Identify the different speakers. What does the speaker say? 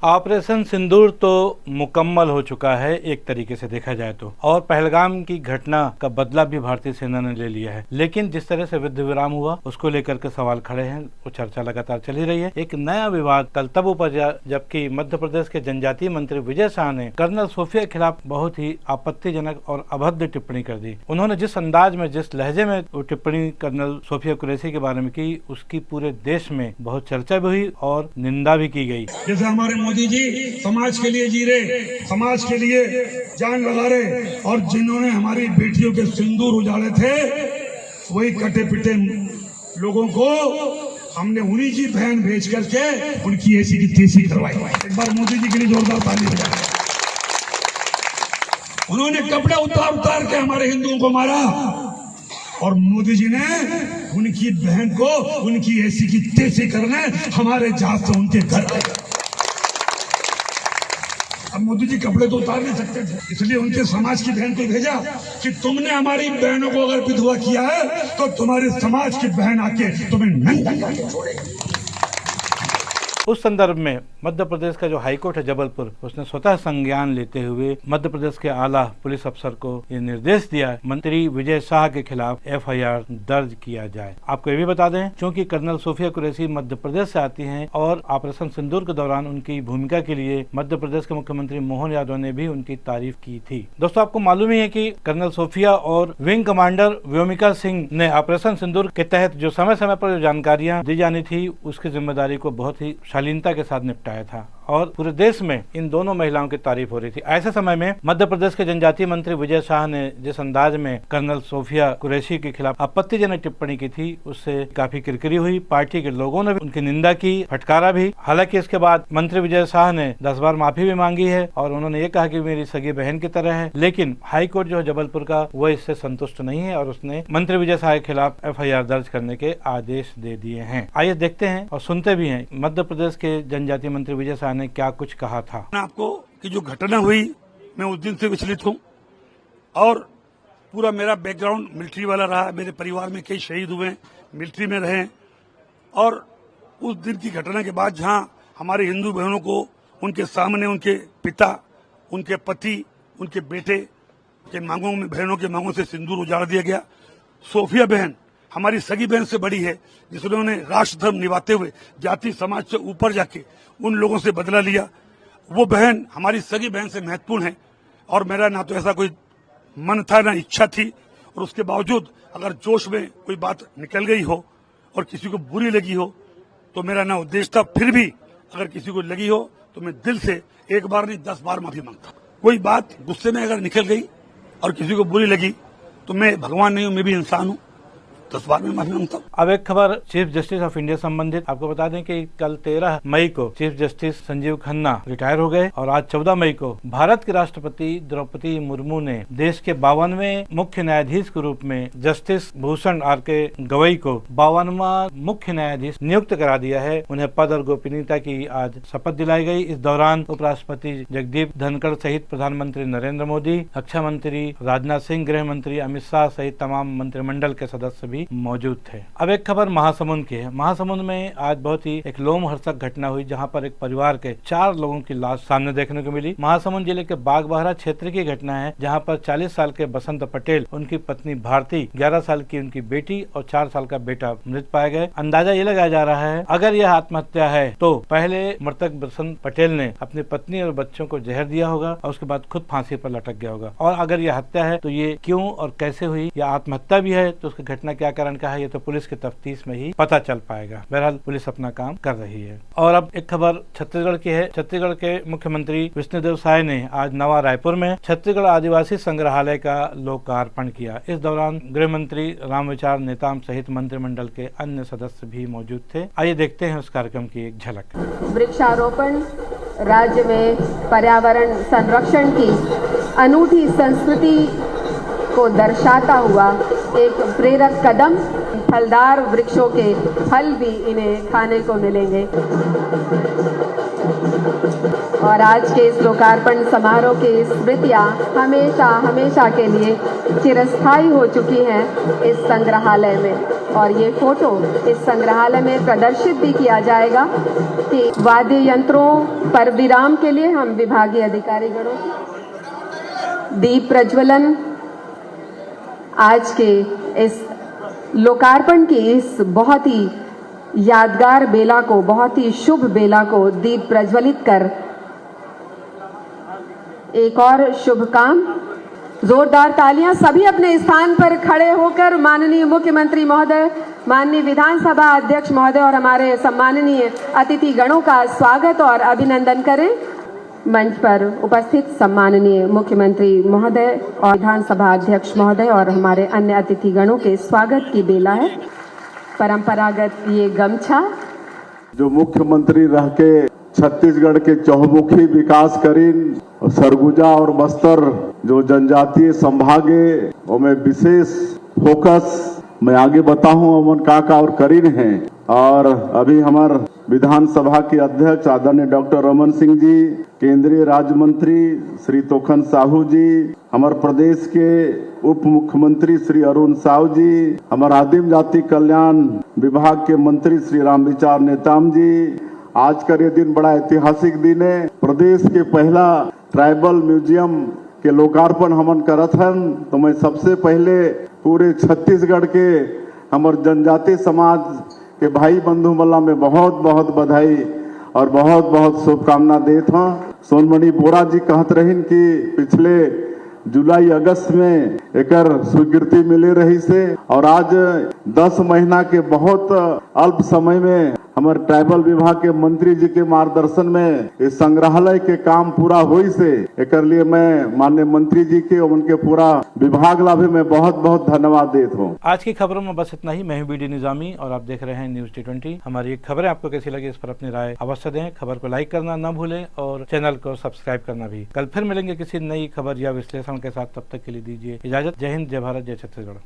Speaker 1: Operation सिंदूर तो मुकम्मल हो चुका है एक तरीके से देखा जाए तो, और पहलगाम की घटना का बदला भी भारतीय सेना ने ले लिया है। लेकिन जिस तरह से युद्ध विराम हुआ उसको लेकर के सवाल खड़े हैं, वो चर्चा लगातार चली रही है। एक नया विवाद कल तब उपजा जबकि मध्य प्रदेश के जनजातीय मंत्री विजय शाह ने कर्नल सोफिया के खिलाफ बहुत ही आपत्तिजनक और अभद्र टिप्पणी कर दी। उन्होंने जिस अंदाज में, जिस लहजे में वो टिप्पणी कर्नल सोफिया कुरैशी के बारे में की, उसकी पूरे देश में बहुत चर्चा भी हुई और निंदा भी की गई।
Speaker 2: जैसे हमारे मोदी जी समाज के लिए जी रहे, समाज के लिए जान लगा रहे, और जिन्होंने हमारी बेटियों के सिंदूर उजाड़े थे, वही कटे पिटे लोगों को हमने उन्हीं की बहन भेज करके उनकी ऐसी की तैसी करवाई। एक बार मोदी जी के लिए जोरदार ताली बजाएं। उन्होंने कपड़े उतार उतार के हमारे हिंदुओं को मारा, और मोदी जी ने उनकी बहन को उनकी ऐसी की तैसी करने हमारे जहाज से उनके घर आए। अब मोदी जी कपड़े तो उतार नहीं सकते थे, इसलिए उनके समाज की बहन को भेजा कि तुमने हमारी बहनों को अगर विधवा किया है तो तुम्हारे समाज की बहन आके तुम्हें नंगा करके छोड़ेगी।
Speaker 1: उस संदर्भ में मध्य प्रदेश का जो हाईकोर्ट है जबलपुर, उसने स्वतः संज्ञान लेते हुए मध्य प्रदेश के आला पुलिस अफसर को ये निर्देश दिया, मंत्री विजय शाह के खिलाफ एफआईआर दर्ज किया जाए। आपको ये भी बता दें, क्योंकि कर्नल सोफिया कुरैशी मध्य प्रदेश से आती हैं और ऑपरेशन सिंदूर के दौरान उनकी भूमिका के लिए मध्य प्रदेश के मुख्यमंत्री मोहन यादव ने भी उनकी तारीफ की थी। दोस्तों, आपको मालूम ही है कि कर्नल सोफिया और विंग कमांडर व्योमिका सिंह ने ऑपरेशन सिंदूर के तहत जो समय समय पर जो जानकारियां दी जानी थी, उसकी जिम्मेदारी को बहुत ही शालीनता के साथ निपटाया था और पूरे देश में इन दोनों महिलाओं की तारीफ हो रही थी। ऐसे समय में मध्य प्रदेश के जनजातीय मंत्री विजय शाह ने जिस अंदाज में कर्नल सोफिया कुरैशी के खिलाफ आपत्तिजनक टिप्पणी की थी, उससे काफी किरकिरी हुई। पार्टी के लोगों ने भी उनकी निंदा की, फटकारा भी। हालांकि इसके बाद मंत्री विजय शाह ने 10 बार माफी भी मांगी है और उन्होंने ये कहा कि मेरी सगी बहन की तरह है। लेकिन हाईकोर्ट जो है जबलपुर का, वो इससे संतुष्ट नहीं है और उसने मंत्री विजय शाह के खिलाफ एफआईआर दर्ज करने के आदेश दे दिए हैं। आइए देखते हैं और सुनते भी हैं मध्य प्रदेश के जनजातीय मंत्री विजय शाह ने क्या कुछ कहा था।
Speaker 2: आपको कि जो घटना हुई, मैं उस दिन से विचलित हूँ और पूरा मेरा बैकग्राउंड मिलिट्री वाला रहा। मेरे परिवार में कई शहीद हुए, मिलिट्री में रहे, और उस दिन की घटना के बाद जहाँ हमारे हिंदू बहनों को उनके सामने उनके पिता, उनके पति, उनके बेटे के मांगों में, बहनों के मांगों से सिंदूर उजाड़ दिया गया। सोफिया बहन हमारी सगी बहन से बड़ी है, जिन्होंने राष्ट्र धर्म निभाते हुए जाति समाज से ऊपर जाके उन लोगों से बदला लिया। वो बहन हमारी सगी बहन से महत्वपूर्ण है, और मेरा ना तो ऐसा कोई मन था ना इच्छा थी, और उसके बावजूद अगर जोश में कोई बात निकल गई हो और किसी को बुरी लगी हो तो मेरा ना उद्देश्य था। फिर भी अगर किसी को लगी हो तो मैं दिल से एक बार नहीं 10 बार माफी मांगता। कोई बात गुस्से में अगर निकल गई और किसी को बुरी लगी तो मैं भगवान नहीं हूं, मैं भी इंसान हूं, 10 बार में माफी मांगता हूं।
Speaker 1: अब एक खबर चीफ जस्टिस ऑफ इंडिया संबंधित। आपको बता दें कि कल 13 मई को chief justice Sanjeev Khanna retire हो गए और आज 14 मई को भारत के राष्ट्रपति द्रौपदी मुर्मू ने देश के 52वें मुख्य न्यायाधीश के रूप में जस्टिस भूषण आर.के. गवई को 52वां मुख्य न्यायाधीश नियुक्त करा दिया है। उन्हें पद और गोपनीयता की आज शपथ दिलाई गई। इस दौरान उपराष्ट्रपति जगदीप धनखड़ सहित प्रधानमंत्री नरेंद्र मोदी, रक्षा मंत्री राजनाथ सिंह, गृह मंत्री अमित शाह सहित तमाम मंत्रिमंडल के सदस्य भी मौजूद थे। अब एक खबर महासमुंद की है। महासमुंद में आज बहुत ही एक लोमहर्षक घटना हुई, जहां पर एक परिवार के 4 लोगों की लाश सामने देखने को मिली। महासमुंद जिले के बागबाहरा क्षेत्र की घटना है, जहां पर 40 साल के बसंत पटेल, उनकी पत्नी भारती, 11 साल की उनकी बेटी और 4 साल का बेटा मृत पाए गए। अंदाजा ये लगाया जा रहा है, अगर यह आत्महत्या है तो पहले मृतक बसंत पटेल ने अपनी पत्नी और बच्चों को जहर दिया होगा और उसके बाद खुद फांसी पर लटक गया होगा, और अगर यह हत्या है तो ये क्यों और कैसे हुई, या आत्महत्या भी है तो उसकी घटना क्या कारण का है, ये तो पुलिस की तफ्तीश में ही पता चल पाएगा। बहरहाल पुलिस अपना काम कर रही है। और अब एक खबर छत्तीसगढ़ की है। छत्तीसगढ़ के मुख्यमंत्री विष्णुदेव साय ने आज नवा रायपुर में छत्तीसगढ़ आदिवासी संग्रहालय का लोकार्पण किया। इस दौरान गृह मंत्री रामविचार नेताम सहित मंत्रिमंडल के अन्य सदस्य भी मौजूद थे। आइए देखते हैं उस कार्यक्रम की एक झलक।
Speaker 3: वृक्षारोपण राज्य में पर्यावरण संरक्षण की अनूठी संस्कृति को दर्शाता हुआ एक प्रेरक कदम। फलदार वृक्षों के फल भी इन्हें खाने को मिलेंगे। और आज के इस लोकार्पण समारोह की स्मृतियाँ हमेशा हमेशा के लिए चिरस्थायी हो चुकी हैं इस संग्रहालय में। और ये फोटो इस संग्रहालय में प्रदर्शित भी किया जाएगा कि वाद्य यंत्रों पर विराम के लिए हम विभागीय अधिकारीगणों दीप प्रज्वलन आज के इस लोकार्पण की इस बहुत ही यादगार बेला को, बहुत ही शुभ बेला को दीप प्रज्वलित कर एक और शुभ काम। जोरदार तालियां सभी अपने स्थान पर खड़े होकर माननीय मुख्यमंत्री महोदय, माननीय विधानसभा अध्यक्ष महोदय और हमारे सम्माननीय अतिथि गणों का स्वागत और अभिनंदन करें। मंच पर उपस्थित सम्माननीय मुख्यमंत्री महोदय और विधानसभा अध्यक्ष महोदय और हमारे अन्य अतिथि गणों के स्वागत की बेला है। परंपरागत ये गमछा
Speaker 4: जो मुख्यमंत्री रह के छत्तीसगढ़ के चौमुखी विकास करीन, सरगुजा और बस्तर जो जनजातीय संभागे उनमें विशेष फोकस मैं आगे बताऊं अमन काका और करीन हैं। और अभी हमार विधानसभा के अध्यक्ष आदरणीय डॉक्टर रमन सिंह जी, केंद्रीय राज्य मंत्री श्री तोखन साहू जी, हमारे प्रदेश के उप मुख्यमंत्री श्री अरुण साहू जी, हमारे आदिम जाति कल्याण विभाग के मंत्री श्री रामविचार नेताम जी। आज का ये दिन बड़ा ऐतिहासिक दिन है। प्रदेश के पहला ट्राइबल म्यूजियम के लोकार्पण हमन करत हन, तो मैं सबसे पहले पूरे छत्तीसगढ़ के हमारे जनजातीय समाज के भाई बंधु मल्ला में बहुत बहुत बधाई और बहुत बहुत शुभकामना देता हूँ। सोनमणि बोरा जी कहत रहीन कि पिछले जुलाई अगस्त में एकर स्वीकृति मिले रही से और आज 10 महीना के बहुत अल्प समय में हमारे ट्राइबल विभाग के मंत्री जी के मार्गदर्शन में इस संग्रहालय के काम पूरा हुई से एकर लिए मैं माननीय मंत्री जी के और उनके पूरा विभाग ला भी मैं बहुत बहुत धन्यवाद देता हूँ।
Speaker 1: आज की खबरों में बस इतना ही। मैं हूं बीडी निजामी और आप देख रहे हैं न्यूज T20। हमारी खबरें आपको कैसी लगी इस पर अपनी राय अवश्य दें। खबर को लाइक करना न भूलें और चैनल को सब्सक्राइब करना भी। कल फिर मिलेंगे किसी नई खबर या विश्लेषण के साथ। तब तक के लिए दीजिए इजाजत। जय हिंद, जय भारत, जय छत्तीसगढ़।